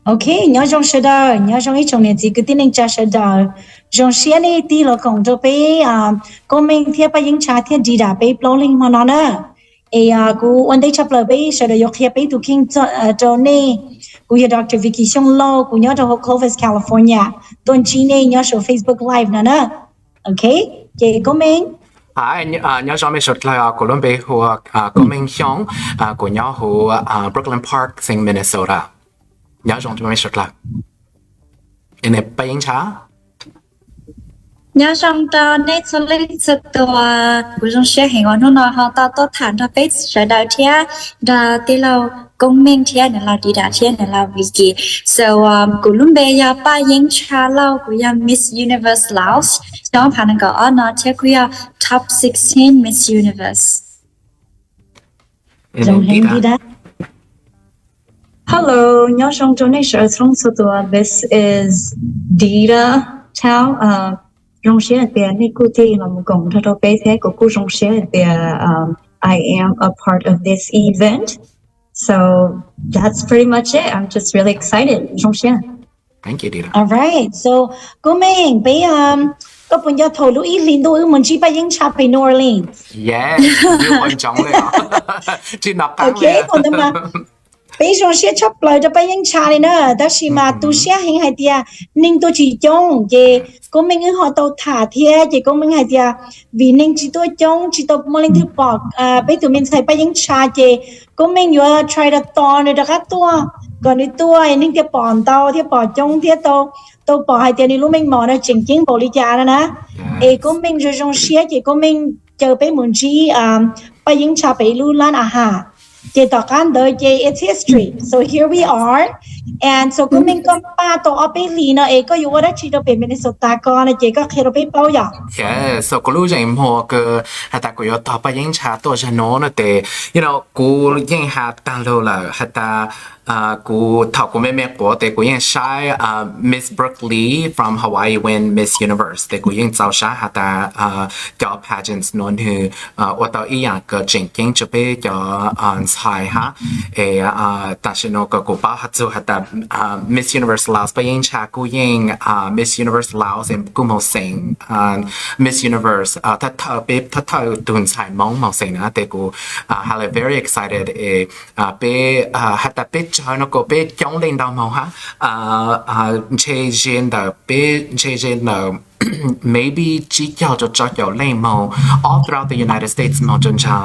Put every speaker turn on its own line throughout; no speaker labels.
OK, nhớ trong sẽ đó, nhớ trong ít trong này chỉ cái tin anh cha sẽ đó, trong xe này đi là còn cho bé có mình thiệp bài những cha thiệp gì đã bé bao linh mà nó nè, cú one day chấp lời bé sẽ được học thiệp bé tu kinh cho nè, cú giờ Dr. Vicky Song Lo, cú nhớ trong Clovis, California, tuần chi này nhớ trong Facebook Live nè nè, OK, chị có mình.
nhớ cho mình xuất là của luôn bé hồ của mình xong của nhau hồ Brooklyn Park, sinh Minnesota. nhớ trong chúng mình xuất là in a Payengxa.
nhớ trong đó nét số linh sựตัวcủa trong xe hình ở nó họ ta tốt thản ra bếp sẽ đào thia ra tí lâu công minh thia này là đi đào thia này là Vicky so của lúc bây giờ Payengxa lâu của Miss Universe Laos đó phản ứng ở nó thia của top 16 Miss Universe.
Trong hình đi đã. Hello, nhớ trong donation trong số tuổi. This is Dita Chao. Trong xe tiền này cụ thể là một cộng thật bé thế của cụ trong xe tiền. I am a part of this event, so that's pretty much it. I'm just really excited. Trong xe.
Thank you, Dita.
All right, so cô mình bé có phần giờ thổi lũ ít liên đôi mình chỉ phải những chạp về New Orleans.
Yeah, nhiều quan trọng đấy ạ. Chỉ nạp tăng
đấy. Ok, còn mà bây giờ sẽ chấp lời cho bây những chạp này nữa, đó là mà tôi sẽ hình hài tia, nhưng tôi chỉ trông, thì có mình họ tàu thả thiê, thì có mình hài tia, vì nhưng chỉ tôi trông, chỉ tôi muốn lên thứ bọc, bây giờ mình sẽ bây những chạp, thì có mình vừa try to to này đó các tua, còn đi tua, nhưng thì bỏ tàu, thì bỏ trông, thì tôi bỏ hai tiền đi lúc mình mở nó chỉnh chính bộ lý trả đó nè. Có mình rồi trong xe thì có mình chờ bé muốn chi bây những chạp bé lưu lan hà. Chị tỏ căn đời chị it's history. So here we are. And so có mình có ba tổ ở bé lì nó có yếu đó chị đâu bé Minnesota con này chị có khi đâu bé bao giờ.
Yeah, so cô lưu dành mua cái hạt của yếu tỏ bây những chả tổ cho nó để you know cô những hạt tăng lâu là hạt cô thảo của mẹ của để cô những sai Miss Berkeley from Hawaii win Miss Universe để cô những giáo sa hạt cho pageants nón hư ở tàu ý dạng cái chính kinh cho bé cho sai ha ta sẽ nói cái cô bảo hạt số hạt Miss Universe Laos bây những chả cô những Miss Universe Laos em cô màu xanh Miss Universe thật thơ tuần sai mong màu xanh á để cô hà very excited bé hạt bé cho nó có bé chống lên đau màu ha chế gender bé chế gender maybe chỉ cho lên màu all throughout the United States màu chân cha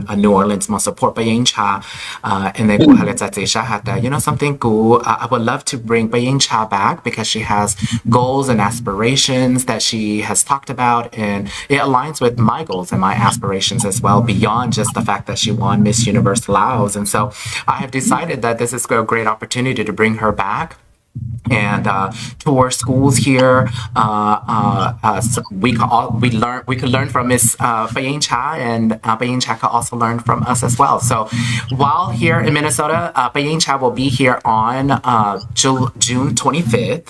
New Orleans màu support Payengxa and then cô hà lệ giải sa hạt you know something cô I would love to bring Payengxa back because she has goals and aspirations that she has talked about and it aligns with my goals and my aspirations as well beyond just the fact that she won Miss Universe Laos and so I have decided that this is a great opportunity to bring her back and tour schools here. So we could learn from Miss Payengxa, and Payengxa could also learn from us as well. So while here in Minnesota, Payengxa will be here on June 25th,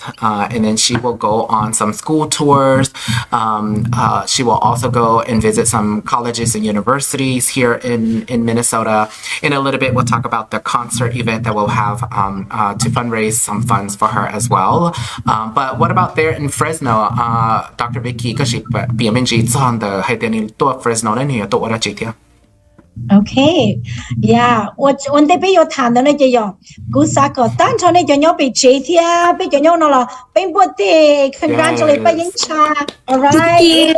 and then she will go on some school tours. She will also go and visit some colleges and universities here in Minnesota. In a little bit, we'll talk about the concert event that we'll have to fundraise some funds for her as well. But what about there in Fresno? Dr. Vicky, có chị bị mình chỉ chọn the hay tênตัว Fresno นั่นนี่ตัวอะไรจีเทีย
Okay, yeah. 我哋比較談到呢就樣，古沙個單場呢就有被接貼，被就有那了，並不得 congratulate 不應差 ，all right？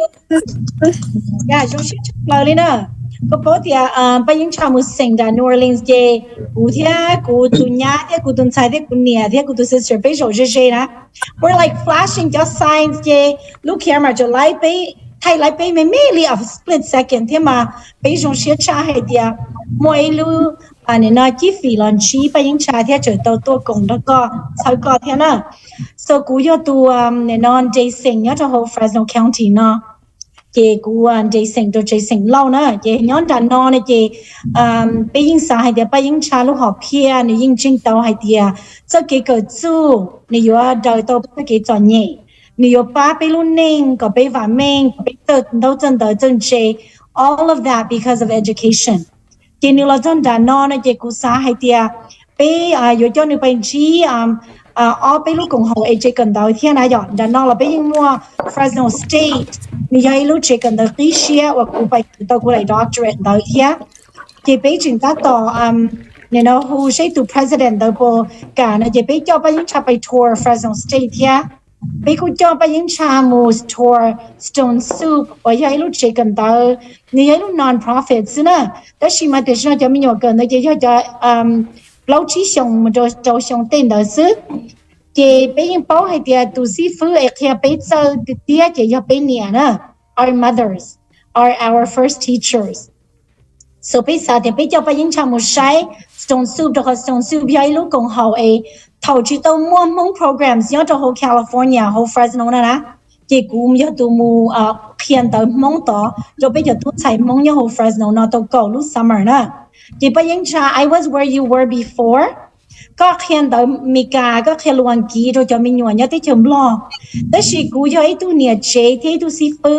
Yeah， 仲說出來哩呢。個波啲不應差冇成的 New Orleans 嘅，古天古dun呀，啲古dun菜啲古年啲古dun sister 被手指些啦。We're like flashing just signs 嘅，look camera 就來被。thay lại bây mấy mấy of split second thế mà bây giờ sẽ trả hay dia mỗi lu nên nó chỉ phí lần chi bây giờ trả thế trở đầu tôi cũng đã có sau có thế nào so cú yo tu nên nó Jason nhớ cho whole Fresno County nó chị cú Jason lâu nữa chị nhớ rằng nó này chị bây giờ trả hay dia bây giờ trả lúc học kia này nhưng chính tàu hay dia cho cái cái chú này yo đầu tôi cái chọn nhẹ nhiều ba bị luôn nên có bị vả mình bị đâu chân chế all of that because of education. Cái nhiều là chân đã nói này cái cú sa hay tia bé yo cho nữ bên chi ở bé lúc cùng hậu ấy cần đầu thiên này rồi đã nó là bé những mua Fresno State nữ yo lúc chỉ cần đầu tí xia hoặc cụ bài tàu cụ lại doctorate đầu thiên chị bé chúng ta tỏ you know who say to president đầu bộ cả nó chị bé cho bé những chạp bài tour Fresno State thiên bé cũng cho bé những chạp một tour Stone Soup và yo lúc chỉ cần đầu nữ yo lúc non-profit xí nữa đó là mà để cho mình nhỏ cần nó chỉ cho lâu chỉ xong cho xong tên đó xứ chị bây giờ bảo hay thì tu sĩ phụ ấy khi bây giờ thì chị cho bây giờ nè our mothers are our first teachers so bây giờ thì bây giờ bây giờ chăm một sai Stone Soup cho Stone Soup bây lúc cùng hậu ấy thầu chỉ tao mua mong programs nhớ cho whole California whole Fresno nè chị cũng nhớ tụ mù hiện tại mong đó rồi bây giờ tụi chạy mong nhớ whole Fresno nó tao go lúc summer nè chị bây giờ I was where you were before có hiện tại Mika có khi luang kỹ rồi cho mình nhớ nhớ tới chấm lo đó là cú cho ấy tụi nhà chế thế tụi sĩ phụ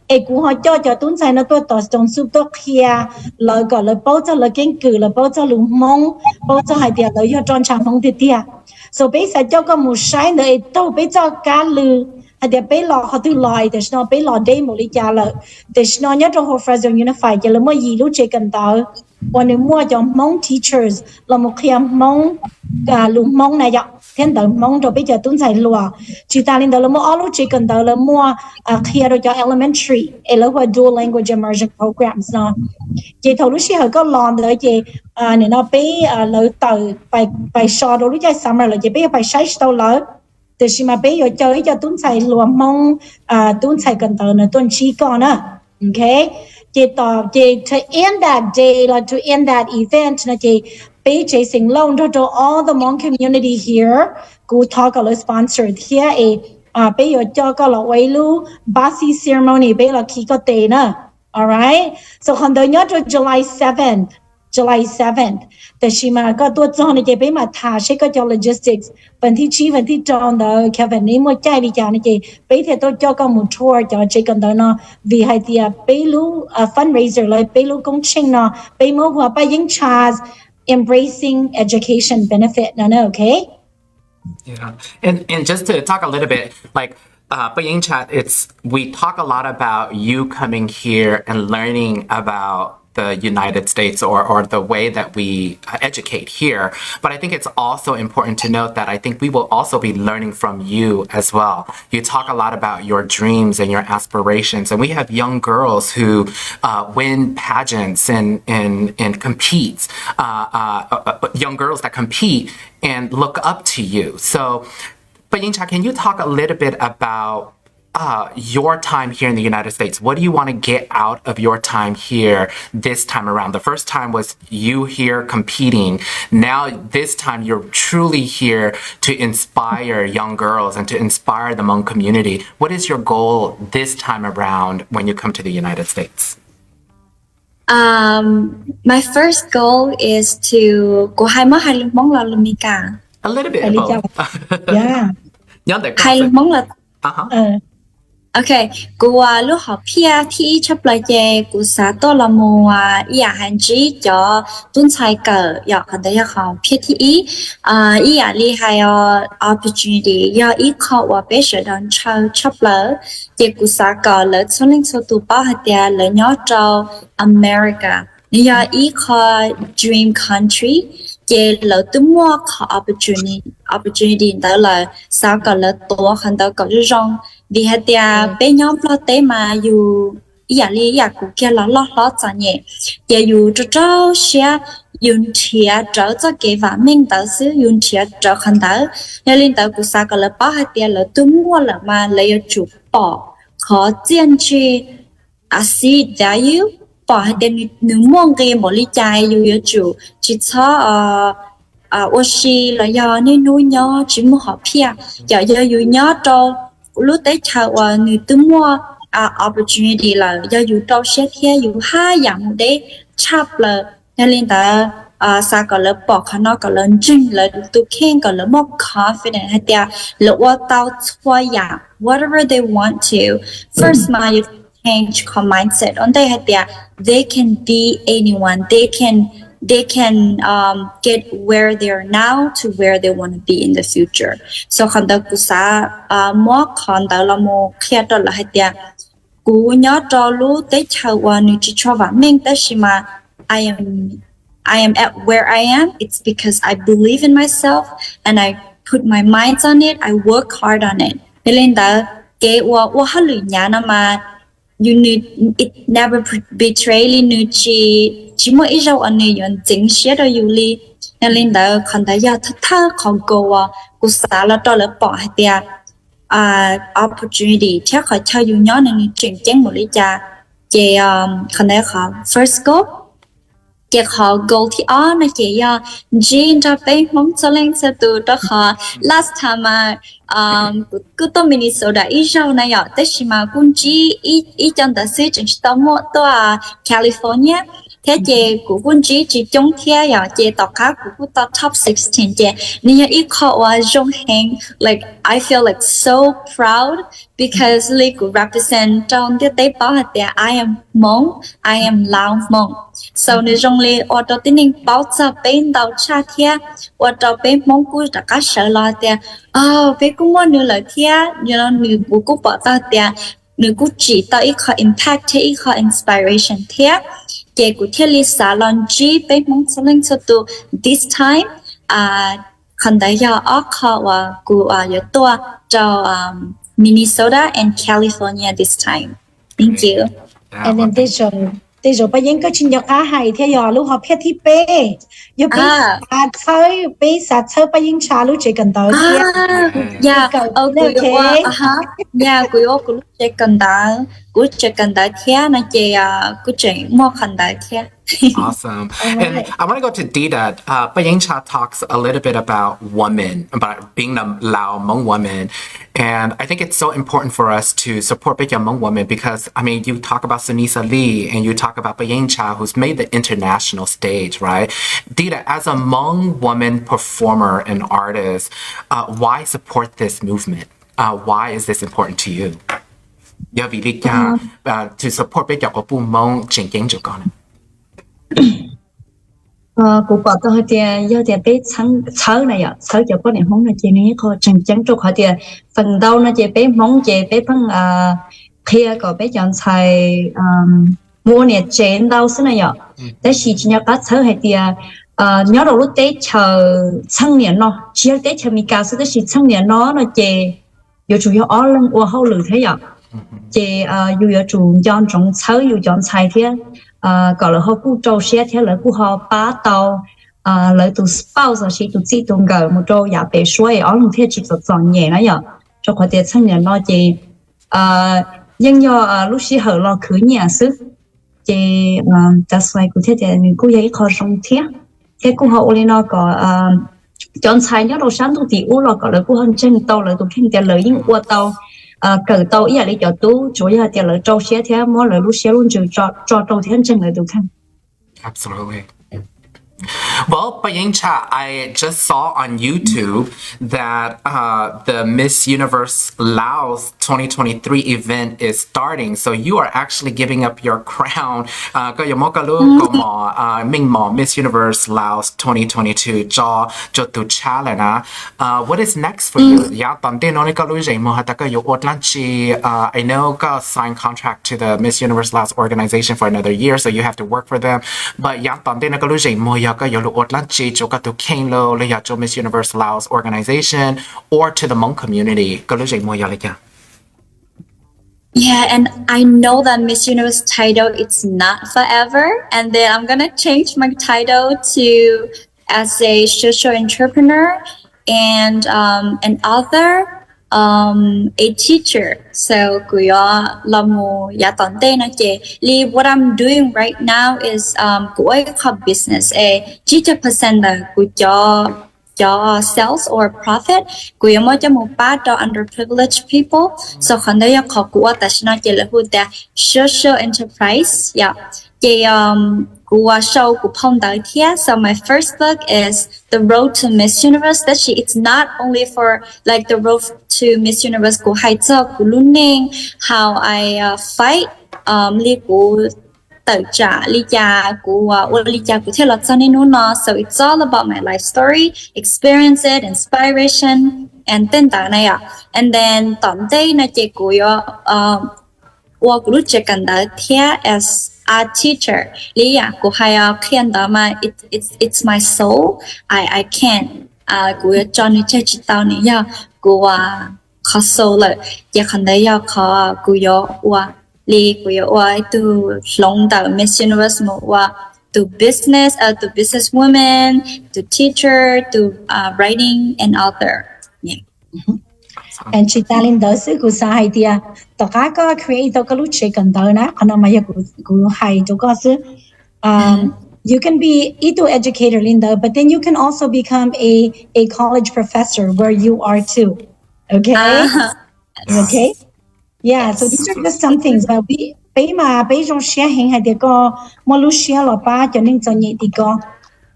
ấy cú họ cho tụi chạy nó tôi tỏ trong suốt tôi kia lời gọi là bao giờ là kinh cử là bao giờ lùng mong bao giờ hay tiền lời cho tròn chẳng mong thì tiền so bây giờ cho có một sai nữa tôi bây giờ cá lư hay để bây lò họ tự lòi để nó bây lò đây một lý do là để nó nhớ trong hồ Fresno Unified giờ là mỗi gì lúc chỉ cần taoวันนี้มั่วจะมอง teachers เรามาเขียนมองลุงมองนายกเห็นแต่มองเราไปเจอตุ้นใจลัวจีตาลินเดเรามาอ้อรู้จีกันเดเรามั่วเขียนเราจะ elementary แล้วว่า dual language immersion programs เนาะจีทารู้ชี่เขาก็ลองเลยจีเนี่ยเราไปเราต่อไปชอเรารู้ใจ summer เราจะไปใช้ตัวเราแต่ชิมาไปอยู่เจอจะตุ้นใจลัวมองตุ้นใจกันเดเนี่ยตุ้นชี้ก่อนนะโอเคto end that day or to end that event นะจีไปเจสิงลงto all the Hmong community here กูทอก็เลย sponsor เที่ยไปอยู่เจอก็เราไว้รู้ Basi ceremony ไปเราคีก็เตนะ alright so คนเดียวเนี่ย July 7th แต่ชิมาก็ตัวจอเนี่ยจะไปมาถ่ายใช้ก็จะ logistics วันที่ชี้วันที่จองเดอแค่วันนี้มั่วใจดีจ้าเนี่ยจะไปเที่ยวตัวจอก็มุ่งทัวร์จะใช้กันเดอเนาะวิให้เที่ยวไปรู้fundraiser เลยไปรู้กงชิงเนาะไปมั่วหัวไปยิงชา embracing education benefit นะ okay
yeah and just to talk a little bit like Payengxa, we talk a lot about you coming here and learning about the United States or the way that we educate here. But I think it's also important to note that I think we will also be learning from you as well. You talk a lot about your dreams and your aspirations, and we have young girls who win pageants and compete, young girls that compete and look up to you. So, Payengxa, can you talk a little bit about your time here in the United States? What do you want to get out of your time here this time around? The first time was you here competing. Now this time you're truly here to inspire young girls and to inspire the Hmong community. What is your goal this time around when you come to the United States?
My first goal is to go hai món hai món là lumika.
A little bit of both.
Yeah.
Hai món là Okay, cô lúc học phía thì chấp lại về cô xã to là một hành trí cho tuân sai cờ giờ còn đây học phía thì li hay opportunity giờ khó và bé sẽ đón chấp lỡ về cô xã cờ lỡ số linh số tụ bao hạt địa lỡ nhớ cho America giờ khó dream country về lỡ tụi mua khó opportunity đó là sao cờ lỡ tổ khăn đó có rong vì hạt địa bé nhóm lo tế mà dù li cũng kia lo cho nhẹ giờ dù cho xe dùng chia trở cho cái và mình tự sử dụng chia trở khăn đó nên lên tới của sao có là bao hạt địa là tôi mua là mà lấy chủ bỏ khó坚持see value bỏ hạt địa nếu mong cái một ly chai dù chủ chỉ cho oxy là do nên nuôi nhỏ chỉ mua họ pia giờ dù nhỏ cho lúc tới chào người tôi mua opportunity là do dù trâu xét thế dù hai dạng để chắp là nên lên ta sao có lớp bỏ khả nó có lớn chinh là tôi khen có lớp more confident hay là lớp qua tao chua dạng whatever they want to first mà you change mindset on they hay là they can be anyone they can get where they are now to where they want to be in the future. So khăn đó cú sa mua khăn đó là mua kia đó là hết ya cú nhớ cho lu tới chào qua nữ chỉ cho bạn mình tới mà I am at where I am. It's because I believe in myself and I put my mind on it. I work hard on it. Nên đó cái wa hà lử nhà nó mà you need it never betray li nu chỉ mỗi ít rau anh này yon chính xác đó you li nên đó còn đó ya thà còn go cô xả là đó là bỏ hết dia opportunity chắc khỏi cho you nhớ nên chuyển chén một lý cha chị còn đó khó first go chị họ goal thì nó chị jean cho bé mong cho lên sẽ từ đó họ last time mà cứ tôi Minnesota ít rau này ở tới mà cũng chỉ ít trong đó sẽ chỉ tao mua tôi California thế chị của quân chỉ trong thế giờ chị tao khác của tao top 16 chị nên ít họ trong hàng like I feel like so proud because like represent trong cái tế bào hạt I am Hmong, I am Lao Hmong. So nếu trong li ở đó tin bảo cho bên đầu cha thia ở đó bên Hmong cũng đã cả sợ lo thia bên cũng muốn nữa là thia như là nữ cũng bảo ta thia nữ cũng chỉ tạo ít khó impact thế ít khó inspiration thia cái của thia li salon G bên Hmong selling so to this time khẩn đại giờ ở khó và của ởตัวcho Minnesota and California this time. Thank you.
And then they rồi bây giờ có chuyện cho cá hay theo giờ lúc họ biết thì bé, giờ bé chơi bây giờ trà lúc chỉ cần tới kia.
Yeah, của lúc chỉ cần tới kia nó chỉ chỉ mua cần tới kia.
Awesome. And I want to go to Dita. Payengxa talks a little bit about women, about being a Lao Hmong woman. And I think it's so important for us to support Big Hmong women because, I mean, you talk about Sunisa Lee and you talk about Payengxa, who's made the international stage, right? Dita, as a Hmong woman performer and artist, why support this movement? Why is this important to you? To support Big Hmong Jing Jing Jogana.
Cụ bảo tôi thì giờ thì bé sáng này ạ, sáng giờ có điểm mong là chị này có chẳng chẳng cho họ thì phần đầu nó chị bé mong chị bé bằng kia có bé chọn xài mua nè chén đâu xí này ạ,แต่是今年把车还的nhớ đầu lúc Tết chờ sang年nó, chỉ Tết chờ mình cả sự đó是sang年nó chị, giờ chủ yếu ở lần qua hậu lử thế ạ, chị giờ chủ chọn trồng车又chọn菜thế. Gọi là họ cũng trâu xe theo lời của họ bá tàu lời tụ bao giờ chỉ tụ chỉ tụ gờ một trâu giả bể suối ở lòng thiết chỉ tụ chọn nhẹ nó giờ cho khỏi tiền sang nhà nó chỉ nhưng do lúc xí hở lo khử nhà sức chỉ ta xoay của thiết thì cũng vậy khó sống thiết thế cũng họ lên nó có chọn sai nhớ đầu sáng tụ tỷ u lo gọi là của hơn chân tàu lời tụ kinh tiền lời những qua tàu cỡ tàu ý là cho tú chủ yếu là tiền lợi trâu xe theo mỗi lời lúc xe luôn cho trâu thiên chân lời được không?
Absolutely. Well, Payengxa, I just saw on YouTube that the Miss Universe Laos 2023 event is starting. So you are actually giving up your crown. Miss Universe Laos 2022 cho tu chalana. What is next for you? I know got signed contract to the Miss Universe Laos organization for another year, so you have to work for them. But có yếu lục lát chỉ cho các tổ kênh lô lấy cho Miss Universe Laos organization or to the Hmong community có lúc gì mua yếu lấy
Yeah, and I know that Miss Universe title it's not forever, and then I'm gonna change my title to as a social entrepreneur and an author, a teacher. So kuya lamu ya tonte na che li what I'm doing right now is kuya business chỉ cho percent là cho sales or profit kuya mo cho một ba cho underprivileged people. So khán đấy có kuya ta xin che là huta social enterprise ya che của show của phong đại thiên. So my first book is The Road to Miss Universe. That it's not only for like the road to Miss Universe của hai cho của luôn nên how I fight li của tự trả lý gia của lý gia của thế là cho nên nó so it's all about my life story, experiences, inspiration, and then that này and then tóm đây là chị của我古只跟到听 as a teacher， 你呀，古还要看到嘛，it's my soul， I can't 古要教你这知道你要古考 soul 了，也可能要考古要你古要to 弄到 Miss Universe 么to business to business woman to teacher to writing and author，yeah.
And kita lin da su ku sa hai dia to ka ka create to ka lu che kan da na kana ma ya ku hai to ka su you can be ito educator lin da, but then you can also become a college professor where you are too. Okay? Okay? Yeah, so these are just some things but we bây trong share hình hai dia ko mo lu share lo pa cho nên cho nhị đi ko.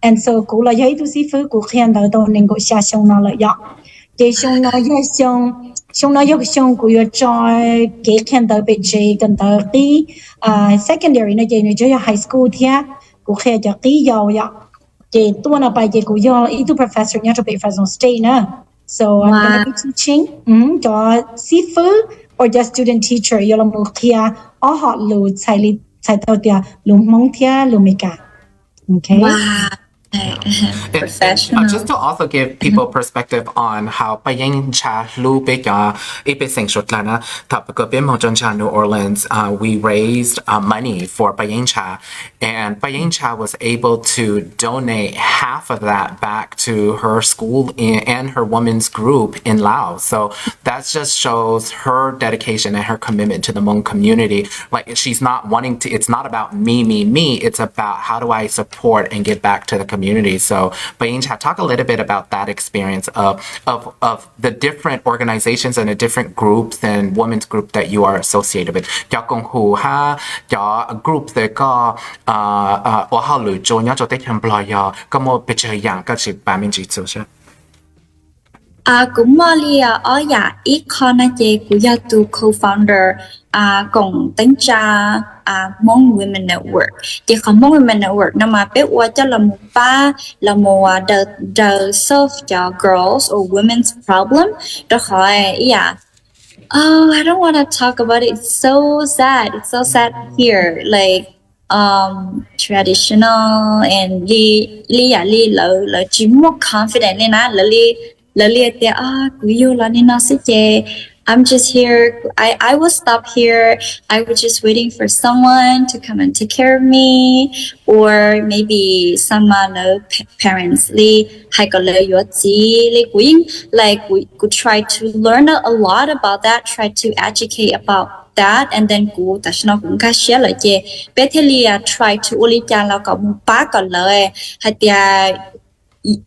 And so ku la yai tu si fu ku khian da to ning ko sha xiong na la ya. Cái xong nó yêu xong của yo cho cái khen tới bị chơi gần tới cái secondary nó chơi nó chơi high school thia của khe cho cái giàu ya cái tuần nào bài cái của yo ít tu professor nhớ cho bị Fresno State nữa. So I'm gonna be teaching cho seafood or just student teacher yo làm một kia ở họ lù chạy tàu tia lù mong thia lù mê cả. Okay.
Wow. Professional.
Just to also give people perspective on how Payengxa Lu Beka Ipesing Shotlana Tapakabim Hojoncha New Orleans, we raised money for Payengxa, and Payengxa was able to donate half of that back to her school and her women's group in Laos. So that just shows her dedication and her commitment to the Hmong community. Like she's not wanting to, it's not about me, it's about how do I support and give back to the community. So Payengxa, talk a little bit about that experience of the different organizations and the different groups and women's group that you are associated with. Cho công hù ha, cho group thì có ở hậu lựa cho nhau cho tết employer có một bây giờ dạng các chị bà mình chỉ cho chứ.
Cũng li ở nhà ít con chị của gia tu co-founder cùng tính ra Hmong Women Network. Chị không Hmong Women Network nhưng mà biết qua cho là một the solve cho girls or women's problem. Đó khỏi oh, I don't want to talk about it. It's so sad. It's so sad here. Like traditional and li lỡ chỉ more confident lên á lỡ I'm just here. I will stop here. I was just waiting for someone to come and take care of me, or maybe some parents like we could try to learn a lot about that, try to educate about that, and then share try to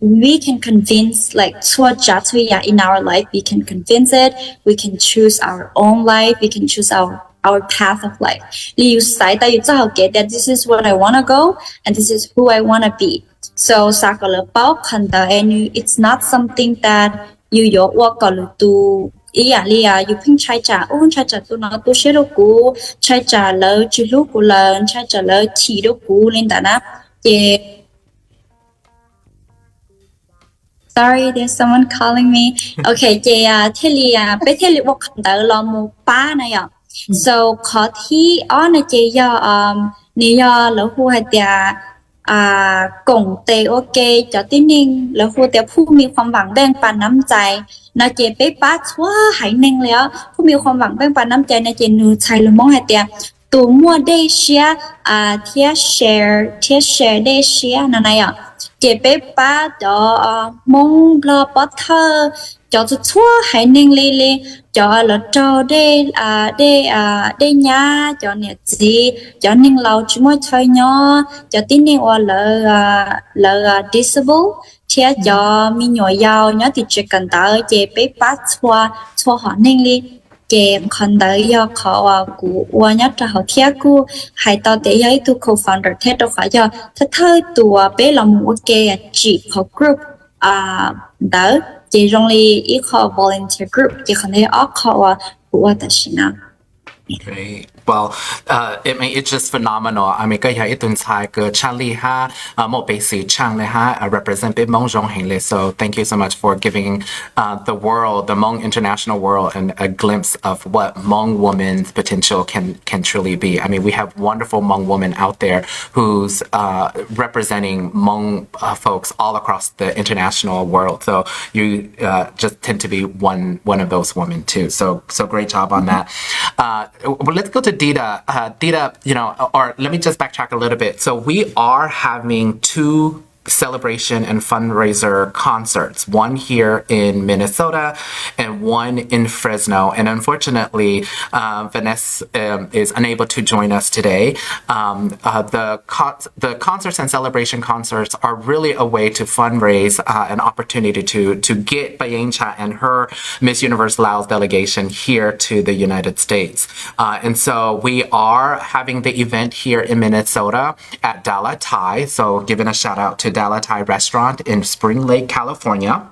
we can convince in our life, we can convince it, we can choose our own life, we can choose our path of life. That this is what I want to go and this is who I want to be. So it's not something that you work to you ping chai cha tu nó tu share do ku chai cha lỡ chu lu ku lợn chai cha lỡ chỉ do ku lên ta na Sorry, there's someone calling me. Okay, chị bé thế li work tới lo một ba này ạ. So có thi on chị do lỡ hu hay cùng tê ok cho tin nên lỡ huผู้มีความหวังแบ่งปันน้ำใจนะเจbéป้าชัวหายเน่งแล้วผู้มีความหวังแบ่งปันน้ำใจนะเจนูใช้ลมองให้ตัวมัวได้เชียเทียแชร์ได้เชียนั่นไงอ่ะchị bé ba đó mong lo bắt thơ cho chúa hãy nên li cho là cho để nhà cho nè gì cho nên lâu chúng mới chơi nhỏ cho tin nên là disable chia cho mình nhỏ giàu nhớ thì chỉ cần tới chị bé ba chúa họ nên li chị còn tới do họ của nhất là họ thiết của hai tao để ấy tu co-founder thế đâu phải do thế thôi tụi bé là một cái chỉ họ group đó chỉ trong li ít họ volunteer group chỉ còn thấy họ của ta xin nào
Great. Well, it's just phenomenal. I mean, cái hai tuần sai cái trang lý ha, một bề sĩ trang lý ha, represent big Hmong rong hình lệ. So thank you so much for giving the world, the Hmong international world, a glimpse of what Hmong women's potential can truly be. I mean, we have wonderful Hmong women out there who's representing Hmong folks all across the international world. So you just tend to be one of those women too. So great job on that. Well, let's go to Dita. Dita, or let me just backtrack a little bit. So we are having two celebration and fundraiser concerts, one here in Minnesota and one in Fresno. And unfortunately, Vanessa is unable to join us today. The concerts and celebration concerts are really a way to fundraise an opportunity to get Payengxa and her Miss Universe Laos delegation here to the United States. And so we are having the event here in Minnesota at Dala Thai. So giving a shout out to Dala Thai restaurant in Spring Lake, California.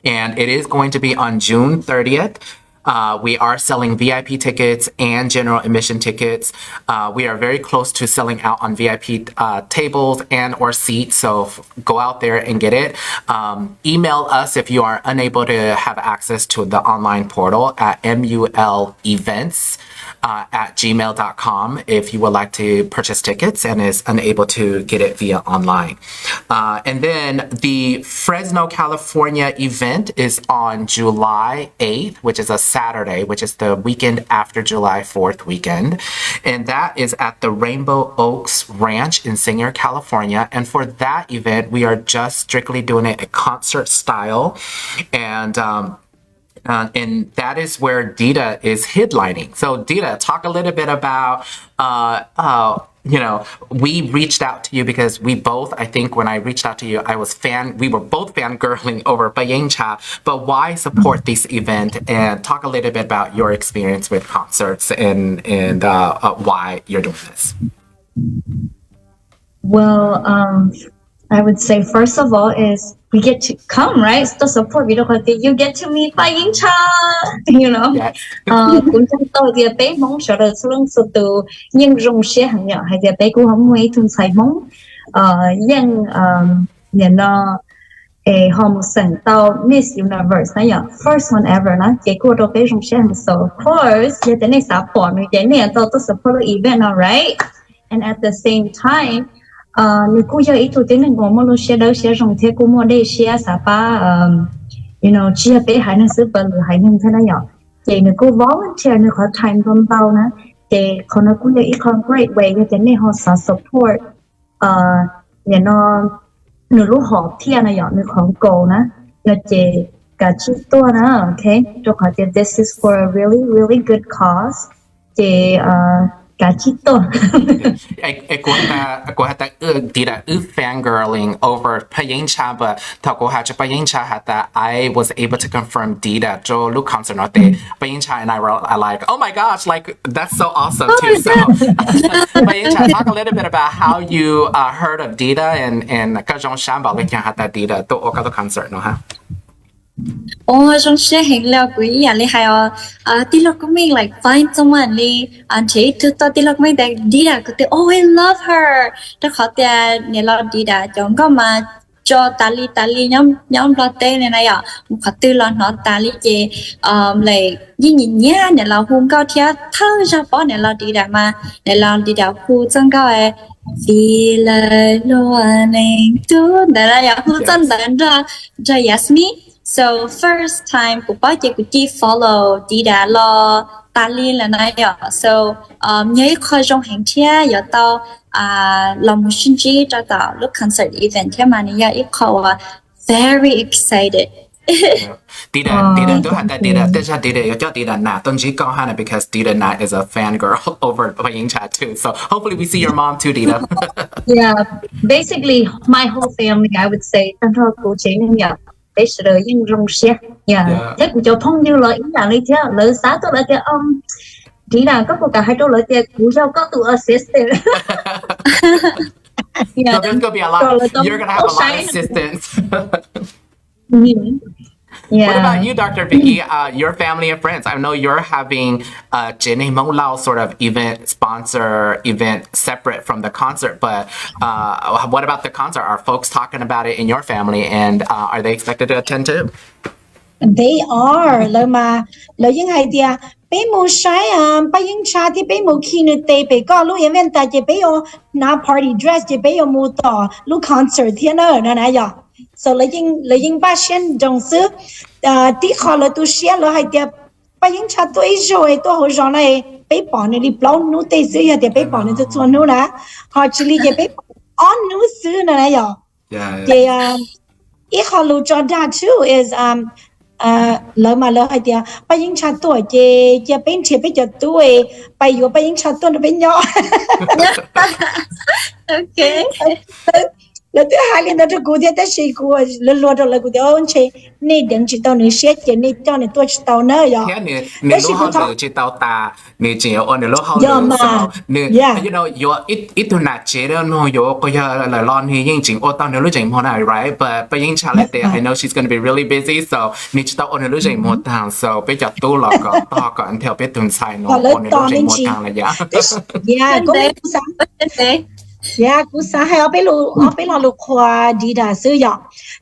And it is going to be on June 30th. We are selling VIP tickets and general admission tickets. We are very close to selling out on VIP tables and or seats, so go out there and get it. Email us if you are unable to have access to the online portal at mulevents at gmail.com if you would like to purchase tickets and is unable to get it via online. And then the Fresno, California event is on July 8th, which is a Saturday, which is the weekend after July 4th weekend. And that is at the Rainbow Oaks Ranch in Singer, California. And for that event, we are just strictly doing it a concert style. And that is where Dita is headlining. So Dita, talk a little bit about, we reached out to you because we both, I think when I reached out to you, we were both fangirling over Payengxa, but why support this event, and talk a little bit about your experience with concerts and why you're doing this.
Well, I would say first of all is we get to come, right? To support video content. You get to meet Payengxa,
Yes.
Cũng trong tôi thì bé mong sợ được luôn sự từ nhưng rong xe hàng nhỏ hay thì bé cũng không mấy thường xài mong nhưng nhận nó họ một sẵn tàu Miss Universe này nhở first one ever nó chỉ của đồ bé rong xe hàng so of course giờ tới này support người cái này tôi support the event, alright, and at the same time nếu cô giờ ít tuổi tới nên có một lúc xe đâu xe rong thế cô mua đây xe sao ba chia bé hai năng sức bền hai năng thế này nhở chị nếu cô volunteer nếu có time trong tàu nè chị còn nó cũng là ít con great way cho nên họ sẽ support nếu lúc họ thiên này nhở nếu không cầu nè nhờ chị cả chị tôi nè, okay, cho họ thì this is for a really really good cause chị cả chị tôi
cô hata Dita fangirling over Payengxa, but cô hata Payengxa hata I was able to confirm Dita cho lúc concert nó Payengxa and I were like, oh my gosh, like that's so awesome too. So Payengxa, talk a little bit about how you heard of Dita and cái dòng sáng bảo cái hata Dita to ở cái concert nó ha.
Trong xe hình là quý nhà li hay tí lộc của mình like find someone li anh chị từ to tí lộc mình đi đã có thể oh I love her đó khó tiền nhà lo đi đã chọn có mà cho ta li nhóm lo tên này này một khó tư lo nó ta li chị lại nhìn nhá nhà lo hôn cao thia thơ ra bỏ nhà lo đi đã mà nhà lo đi đã khu chân cao ấy vì lời lo anh tu đã là khu chân đến ra Yasmin. So first time của bác chị follow Dita lo ta liên là này so nhớ khơi trong hành chia giờ tao lòng sinh trí cho tao lúc concert event thế mà này ít khâu very excited.
Dita tôi hẳn tại Dita cho Dita nà tôi chỉ có hẳn because Dita nà is a fan girl over Payengxa too. So hopefully we see your mom too, Dita.
Yeah, basically my whole family I would say thân thơ của chị nên nhờ để sự đời nhưng rong xe, thế cũng cho thông điệp lợi ý là lấy thế lợi giá tôi lợi thế chỉ là có một cả hai chỗ lợi thế cũng sao có tụ assistant.
So there's gonna be a lot. You're gonna have a lot of assistants. What about
Yeah.
you, Dr. Vicky? Your family and friends. I know you're having a Jenny Mong Lao sort of sponsor event separate from the concert, but what about the concert? Are folks talking about it in your family, and are they expected to attend too?
They are lo những idea bé mu sai ba những cha thì bé mu khi nu tê bé có lu event ta chỉ bé yo na party dress chỉ bé yo mu to lu concert thiên ơ na na ya so lo những ba sen dong sư tí khó lo tu xia lo idea ba những cha tôi rồi tôi hồi rồi này bé bỏ này đi blow nu tê sư ya thì bé bỏ này tôi chọn nu na họ chỉ li chỉ bé on nu sư na na ya thì ý khó lu cho that too is lỡ mà lỡ hay tiệt bây giờ chặt tuổi chị bên chị bây giờ tuổi bây giờ bây giờ chặt tuổi nó bên nhỏ
Okay.
là thứ hai là nó cho cụ thể ta sẽ cụ lần lượt rồi là cụ thể ông chị này đừng chỉ tao nữa xét chị này cho này tôi chỉ tao nữa rồi
thế nè lúc họ lử chỉ tao ta nè chỉ ở nè lúc họ lử sao nè you know yo ít tu nát chế đó no yo có giờ là lon hi nhưng chính ở tao nè lúc chính mua này right but bây giờ chả lại thế I know she's gonna be really busy so nè chỉ tao ở nè lúc chính mua thằng so bây giờ tu là có tao có anh theo biết tuần sai nó ở nè lúc chính mua thằng là
yeah có mấy sáng yeah cú sáng hay ở bên lò lục khoa đi đã sử dụng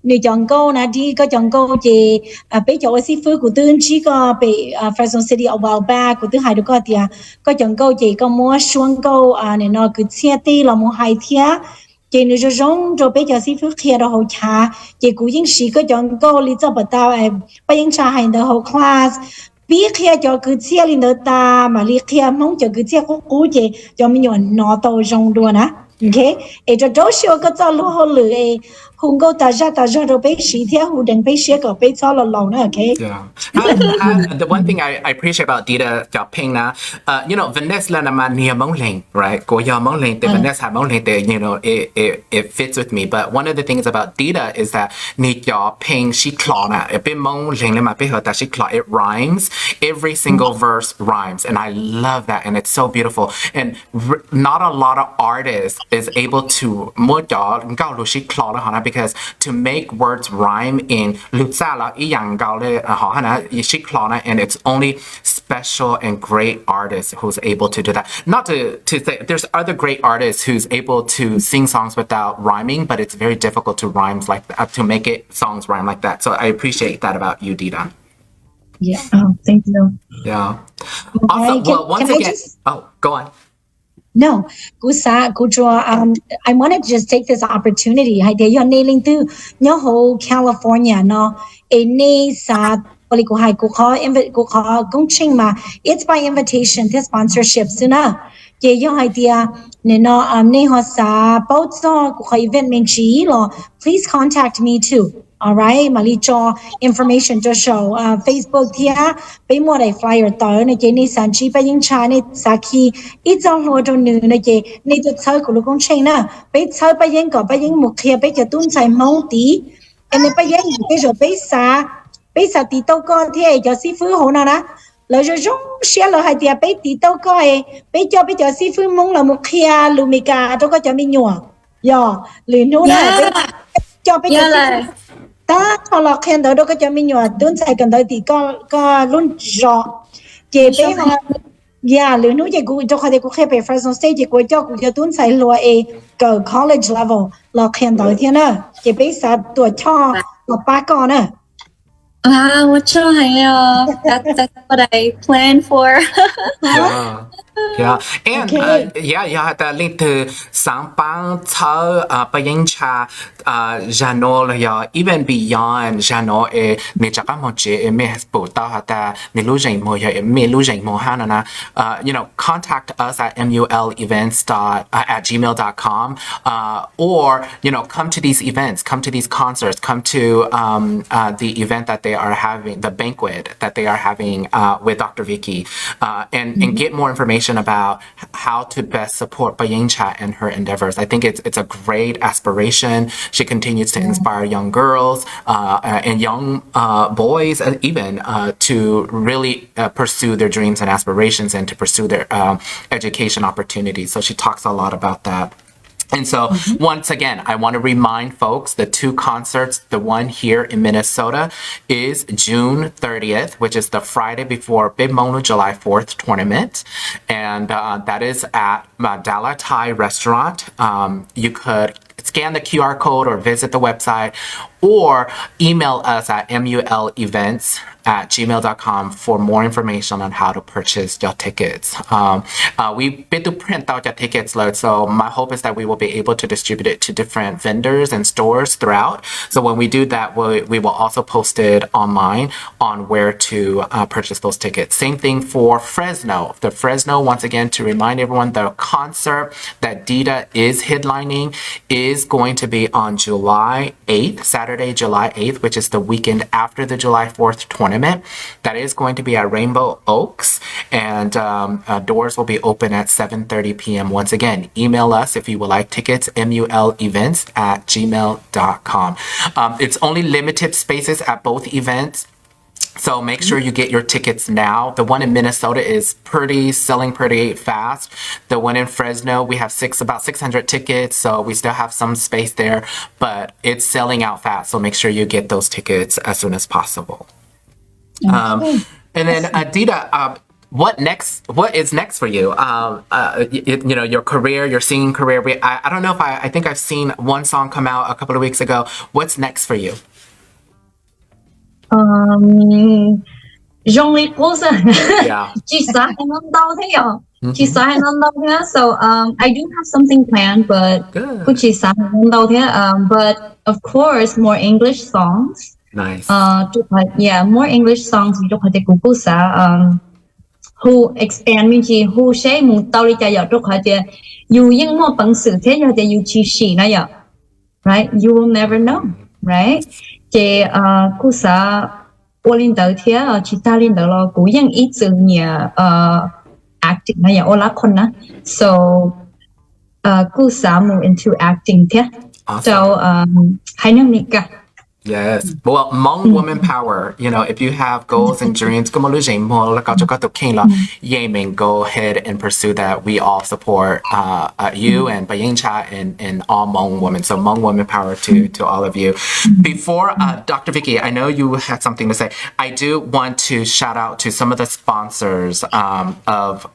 nếu chọn câu na đi có chọn câu gì bây giờ sĩ phu của tương chỉ có bị Fresno City ở vào ba của tương hai đứa có chọn câu gì có mua xuống câu này nó cứ xe ti là mua hai thia chị nếu giống rồi bây giờ sĩ phu kia đó hậu cha chị cũng những sĩ có chọn câu lý do bắt đầu bây giờ cha hành được hậu class biết kia cho cứ xe lên đó ta mà lý kia mong cho cứ xe cũ chị cho mình nhọn nó tàu rong đua nè okay cho đối xử có cho lúc họ lựa không có ta ra rồi bé sĩ theo hù đừng bé sĩ có bé cho là lâu nữa okay
the one thing I appreciate about Dita Payengxa you know Vanessa là mà nhiều mong lệnh right cô giờ mong lệnh thì Vanessa mong lệnh thì you know it fits with me but one of the things about Dita is that nhiều Payengxa she claw na bên mong lệnh là mà bên họ ta she claw it rhymes every single verse rhymes and I love that and it's so beautiful and not a lot of artists is able to more cho cao lu she claw đó hả because to make words rhyme in Lutsa là ý yang cao le họ hả she claw and it's only special and great artists who's able to do that not to say there's other great artists who's able to sing songs without rhyming but it's very difficult to rhymes like that, to make it songs rhyme like that so I appreciate that about you Dita.
Yeah.
Oh, thank you.
Yeah. Also, well, once again, go on.
No, I want to just take this opportunity. Hai để yo nailing tu nhớ hồ California no ene sa poli ko hai ko kho gong ching ma it's by invitation this sponsorship suna ye yo idea ne no ne ho sa both so ko event ming chi lo please contact me too. All right, Mali cho information cho show Facebook thia be mo dai flyer to ne je ni san chi pa yin cha ne sa ki I zong ho do nu ne je ne to chao ko lu kong chen na be chao pa yin ko pa yin mu khia be je tun sai mau ti ne pa yin be jo be sa ti to ko thia jo si fu ho na na lo jo jong xia lo hai tia be ti to ko be jo si fu mong la mu khia lu mi ka to ko cho mi nyo yo lu nu na be cho be jo ta họ lọt khen đó đâu có cho mình nhòa tuấn sai cần tới thì có luôn rõ chế bé họ yeah lứa núi chế cụ cho họ thì cụ khen về Fresno State chế cụ cho tuấn sai lùa cờ college level lọt khen tới thiên à chế bé sa tuổi cho lọt ba con à
Wow, what that's what I planned for.
Yeah, and yeah, the link to Sangpang Cao Payengxa Jano ya even beyond Jano me chaka moche me has put ta me lujeng mo ya me lujeng mo hanana you know contact us at mulevents@gmail.com or you know come to these events, come to these concerts, come to the event that they are having, the banquet that they are having with Dr. Vicky and get more information about how to best support Payengxa and her endeavors. I think it's a great aspiration. She continues to inspire young girls and young boys even to really pursue their dreams and aspirations and to pursue their education opportunities. So she talks a lot about that. And so, once again, I want to remind folks the two concerts, the one here in Minnesota is June 30th, which is the Friday before Big Monu July 4th tournament. And that is at Dala Thai restaurant. You could scan the QR code or visit the website or email us at mulevents@gmail.com for more information on how to purchase your tickets. We've been to print out your tickets, so my hope is that we will be able to distribute it to different vendors and stores throughout. So when we do that, we will also post it online on where to purchase those tickets. Same thing for Fresno. The Fresno, once again, to remind everyone, the concert that Dita is headlining is going to be on July 8th, Saturday, July 8th, which is the weekend after the July 4th tournament. That is going to be at Rainbow Oaks, and doors will be open at 7:30 p.m. Once again, email us if you would like tickets, mulevents@gmail.com. It's only limited spaces at both events. So make sure you get your tickets now. The one in Minnesota is selling pretty fast. The one in Fresno, we have about 600 tickets, so we still have some space there, but it's selling out fast. So make sure you get those tickets as soon as possible. And then Dita, what is next for you? Your career, your singing career. I don't know if I think I've seen one song come out a couple of weeks ago. What's next for you?
Jean-Luc Rosa.
Yeah.
So I do have something planned, but but of course more English songs.
Nice.
More English songs who expand mình chỉ who say một tao đi chạy ở you những một bằng sự thế giờ thì you chỉ xì này ạ, right? You will never know, right? Chỉ cú sa我领导贴其他领导咯，古人一直呢acting 那样我拉คนนะ so cú sa move into acting 贴 so 还能你个
Yes. Well, Hmong woman power, if you have goals and dreams, go ahead and pursue that. We all support you and Payengxa and all Hmong women. So Hmong woman power to all of you. Before, Dr. Vicky, I know you had something to say. I do want to shout out to some of the sponsors of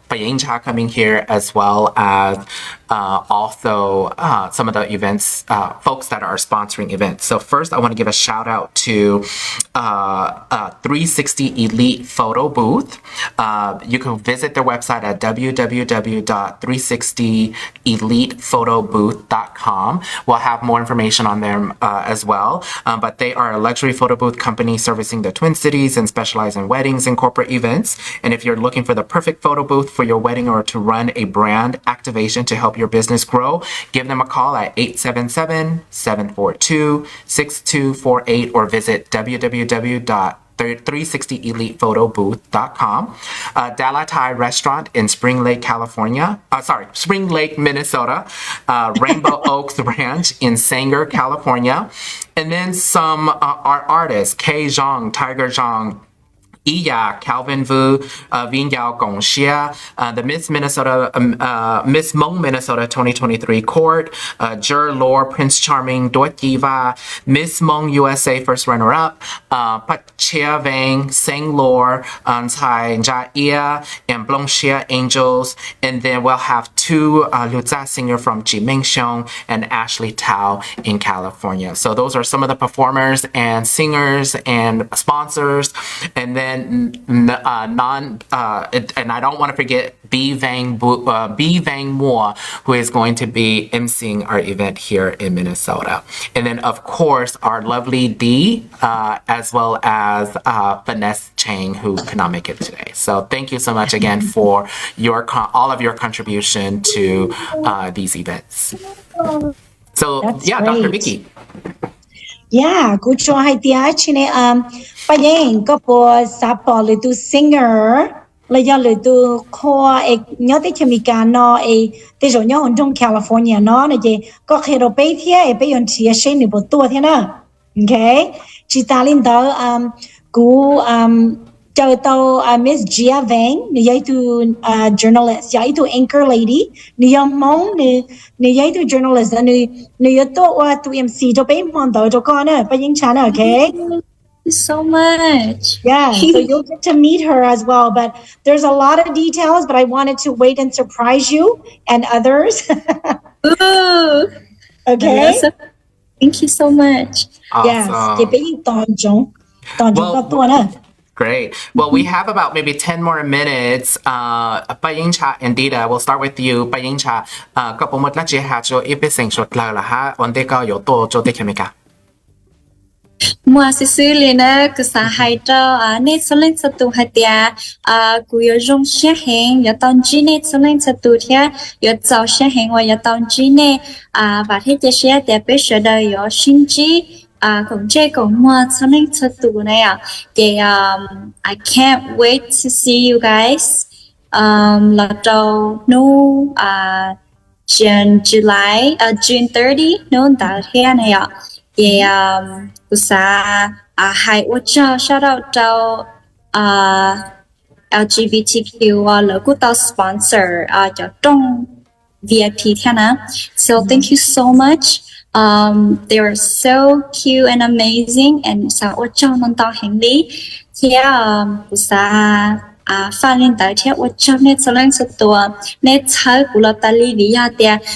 Payengxa coming here, as well as also some of the events, folks that are sponsoring events. So first, I want to give a shout out to 360 Elite Photo Booth. You can visit their website at www.360elitephotobooth.com. We'll have more information on them as well. But they are a luxury photo booth company servicing the Twin Cities and specialize in weddings and corporate events. And if you're looking for the perfect photo booth for your wedding or to run a brand activation to help your business grow, give them a call at 877-742-6248 or visit www.360elitephotobooth.com. Dala Thai restaurant in Spring Lake, Minnesota. Rainbow Oaks Ranch in Sanger, California. And then some art artists, Kay Zhang, Tiger Zhang, Iya, Calvin Vu, Vin Yao Gong Xia, the Miss Hmong Minnesota 2023 court, Jur Lor, Prince Charming, Doit Kiva, Miss Hmong USA first runner-up, Pat Chia Vang, Sang Lor, Tsai Ja Ia, and Blong Xia Angels. And then we'll have two Lutza singer from Jimenxiong and Ashley Tao in California. So those are some of the performers and singers and sponsors. And then and I don't want to forget B. Vang Moore, who is going to be emceeing our event here in Minnesota. And then, of course, our lovely Dee, as well as Vanessa Chang, who could not make it today. So thank you so much again for all of your contribution to these events. So,
That's
yeah,
great.
Dr. Vicky.
Yeah, good job. Hai tia chine Payeng có po support le tu singer le ya le tu kho e nhớ tới chemi ca no e te jo nhớ hon trong California no ne je có khi ro pe thia e pe yon chia she ni bo tua thia na. Okay. Chi ta lin da cú chào tàu Miss Gia Vang ni yaitu journalist yaitu anchor lady ni yang mong ni yaitu journalist ni to wa tu MC cho pe mon tàu cho con nè Payengxa nè okay.
Thank you so much.
Yeah, so you'll get to meet her as well. But there's a lot of details, but I wanted to wait and surprise you and others.
Ooh.
Okay.
Thank you so much.
Yes.
Great. Well, we have about maybe 10 more minutes. Payengxa and Dita, we'll start with you. Payengxa, có bộ một là chỉ hạ cho ít biết sinh xuất là ha, vấn đề có yếu tố cho thế không cả.
Mua xứ liền á, cứ xã hay cho nét số lên số tu hạt tiệt, cứ yêu dùng xe hàng, yêu tông chi nét số lên số tu thiệt, yêu giàu xe hàng và yêu tông chi nét, và thế chế xe tiệt bây giờ đời yêu sinh chi, cũng chơi cũng mua số lên số tu này à, thì I can't wait to see you guys, là đầu nu June 30, nu đào hè này à. Yeah, hai cho shout out cho LGBTQ lỡ của tao sponsor cho trong VIP thế nào. So thank you so much. They were so cute and amazing and sao cho non tao hành lý. Yeah, phát lên tới theo cho nên số lượng số tuổi nên chơi của là ta lý vì ya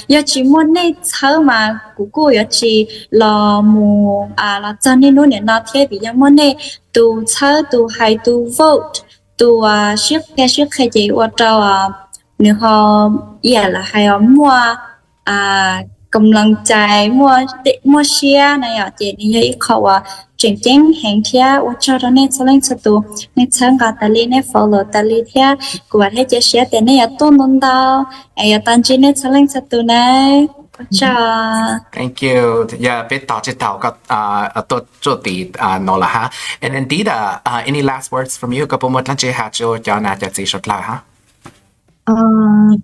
giờ chỉ muốn nên chơi mà của cô giờ chỉ là mù là cho nên nó nên thế vì giờ muốn nên tu chơi tu hay tu vote tu ship cái gì hoặc là nếu họ là hay họ muaกำลังใจมัวเชียนะอย่าเจนี่ให้เขาว่าเจ๋งๆแห่งเที่ยว่าชอบเนี่ยสลิงสตูในเชิงการตลีเนี่ย follow ตลีเที่ยกูว่าให้เจเชียแต่เนี่ยต้นนนดาวอย่าตันจีเนี่ยสลิงสตูนะจ้า
Thank you. Yeah, ไปต่อจะต่อกับตัวจุดตีนอละฮะ And then Dita, any last words from you กับผมว่าท่านจะหาจูจะน่าจะจีสุดละฮะ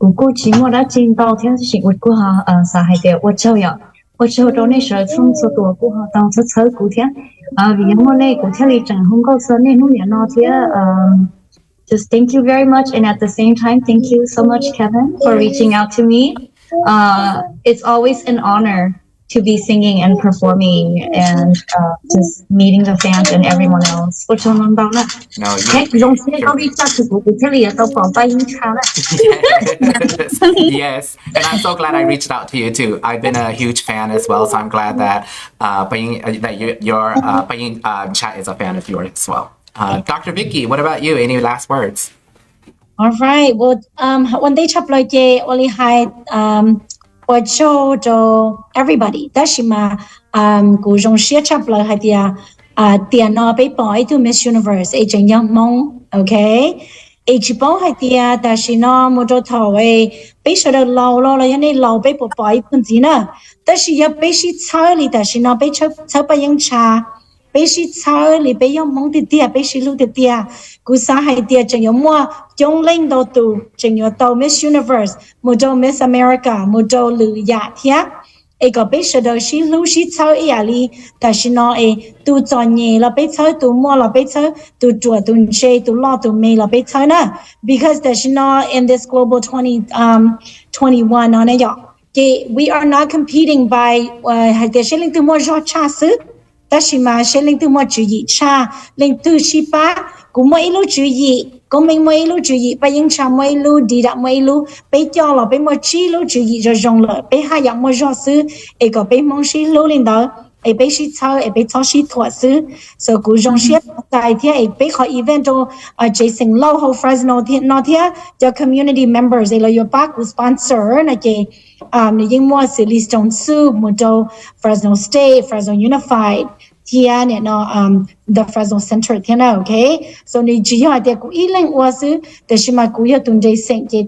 姑姑期末的进到天是我姑哈上海的我照呀，我照到那时候从此多姑哈当时车姑天为么呢？姑天里正红高山那弄年那天just thank you very much and at the same time thank you so much Kevin for reaching out to me. It's always an honor to be singing and performing and just meeting the fans and everyone else.
Yes, and I'm so glad I reached out to you too. I've been a huge fan as well, so I'm glad that Payengxa is a fan of yours as well. Dr. Vicky, what about you? Any last words?
All right. Well, one day chaploy only had or show to everybody. That's my go jong share chaploy had the no be boy to Miss Universe agent young mong. Okay. H bong had that she no mojo toy be sure the low any low be boy punzina. That she ya be she charlie that she no be chop Payengxa. Bé sĩ chơi li bé yong mong tia bé sĩ lu tia cú sa hai tia chẳng yong mua yong lên đầu tu chẳng yong tàu Miss Universe một đầu Miss America một đầu lư ya thia ấy có bé sĩ đầu sĩ lu sĩ chơi ấy li ta sĩ nói ấy tu chọn nhẹ là bé chơi tu mua là bé chơi tu chùa tu chơi tu lo tu mê là bé chơi nè because ta sĩ nói in this global 2021 nó này we are not competing by hai tia sĩ linh tu mua cho cha sư ta chỉ mà sẽ lên từ một chữ gì cha lên từ chi ba cũng mấy lúc chữ gì cũng mình mấy lúc chữ gì Payengxa mấy lúc đi đã mấy lúc bây giờ là bây một chi lúc chữ gì rồi rong了bây hai dạng một rõ sư ấy có bây mong sĩ lúc lên đó ấy bây sĩ thao ấy bây thao sĩ thuật sư so cũng rong sĩ tại thế ấy bây họ event cho Jason lâu hồ Fresno thế nó thế cho community members ấy là your back sponsor này chị nhưng mua xử lý trong sư một châu Fresno State, Fresno Unified, thiên này nó the Fresno Center thiên nào, okay? So nếu chỉ hỏi thì cũng ít lần qua sư,แต่是mà cũng要tuânใจสิ่งที่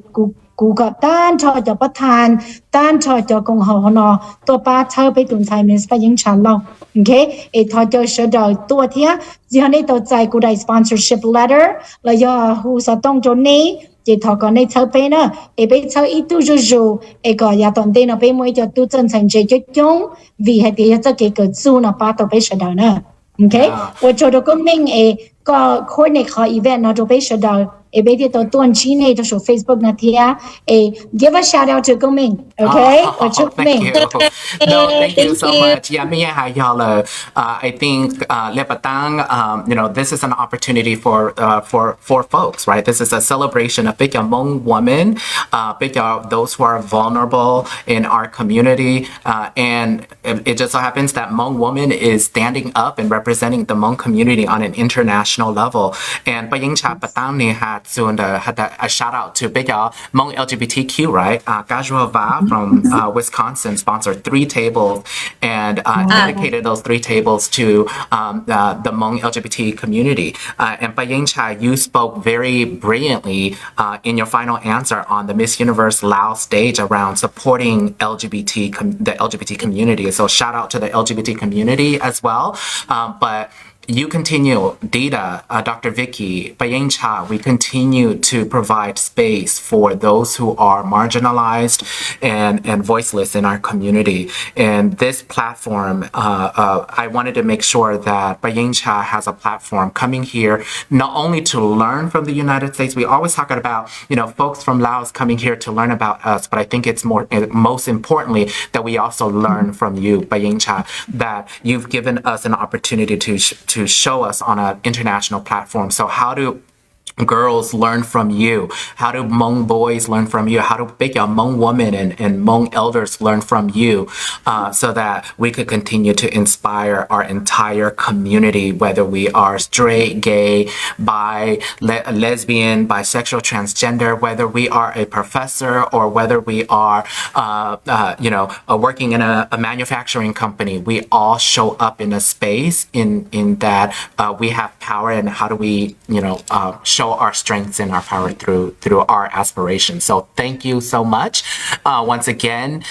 กูก็ต้านชอจะประทานต้านชอจะกงหอนอตัวป้าเธอไปตุนไทยมิสPayengxaเรา okay? ไอ้ทอจะเสดตัวเทียที่ให้ตัวใจกูได้ sponsorship letter แล้วยาหูสต้องจนนี้chỉ thọ còn này thâu pe nữa, bây thâu ít tu rồi, có nhà toàn đây nó bây mới cho tu chân thành chế cho chúng, vì hay thì cho cái cỡ su nó ba tàu bây giờ đó nữa, okay? 我做的公民 có coordinate khó event nó trong bây giờ đó bây giờ tôi tuần chi này trong số Facebook nó thì give a shout out to công mình, okay? Or to
thank
mình.
you. No, thank you
Thank
so
you.
much. Yeah, me hai y'all. I think Lepatang, this is an opportunity for folks, right? This is a celebration of big Hmong women, big those who are vulnerable in our community, and it just so happens that Hmong woman is standing up and representing the Hmong community on an international level. And Payengxa Patang ni had a shout out to big Hmong LGBTQ, right? Gajua Va from Wisconsin sponsored 3 tables and dedicated those 3 tables to the Hmong LGBT community. And Payengxa, you spoke very brilliantly in your final answer on the Miss Universe Laos stage around supporting the LGBT community. So shout out to the LGBT community as well. But you continue, Dita, Dr. Vicky, Payengxa, we continue to provide space for those who are marginalized and voiceless in our community. And this platform, I wanted to make sure that Payengxa has a platform coming here, not only to learn from the United States. We always talk about, folks from Laos coming here to learn about us, but I think it's most importantly that we also learn from you, Payengxa, that you've given us an opportunity to show us on an international platform. So how do girls learn from you? How do Hmong boys learn from you? How do big Hmong women and Hmong elders learn from you, so that we could continue to inspire our entire community, whether we are straight, gay, bi, lesbian, bisexual, transgender, whether we are a professor or whether we are, working in a manufacturing company. We all show up in a space in that we have power, and how do we, show our strengths and our power through our aspirations. So thank you so much. Once again,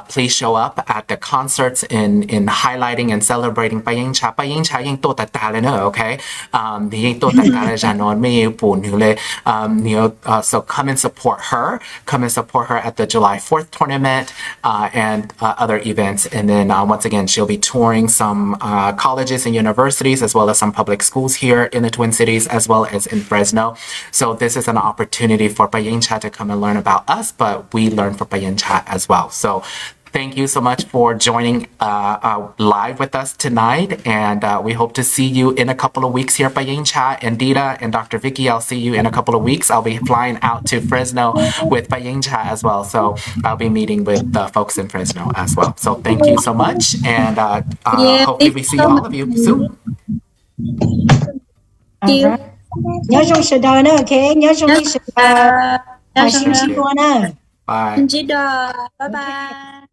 please show up at the concerts in highlighting and celebrating Payengxa. Payengxaยิ่งโตตาเลยเนอะ okay? ยิ่งโตตาเลยจะนอนไม่ปุ่นอยู่เลย so come and support her at the July 4th tournament and other events. And then once again, she'll be touring some colleges and universities as well as some public schools here in the Twin Cities as well as in Fresno. So this is an opportunity for Payengxa to come and learn about us, but we learn from Payengxa as well. So thank you so much for joining live with us tonight, and we hope to see you in a couple of weeks here, Payengxa and Dita and Dr. Vicky. I'll see you in a couple of weeks. I'll be flying out to Fresno with Payengxa as well, so I'll be meeting with the folks in Fresno as well. So thank you so much, and hopefully we see all of you soon.
Thank you.
Nhớ trong sự đời nữa, okay? Nhớ trong cái sự đời. Xin chào nữa.
Bye.
Bye bye.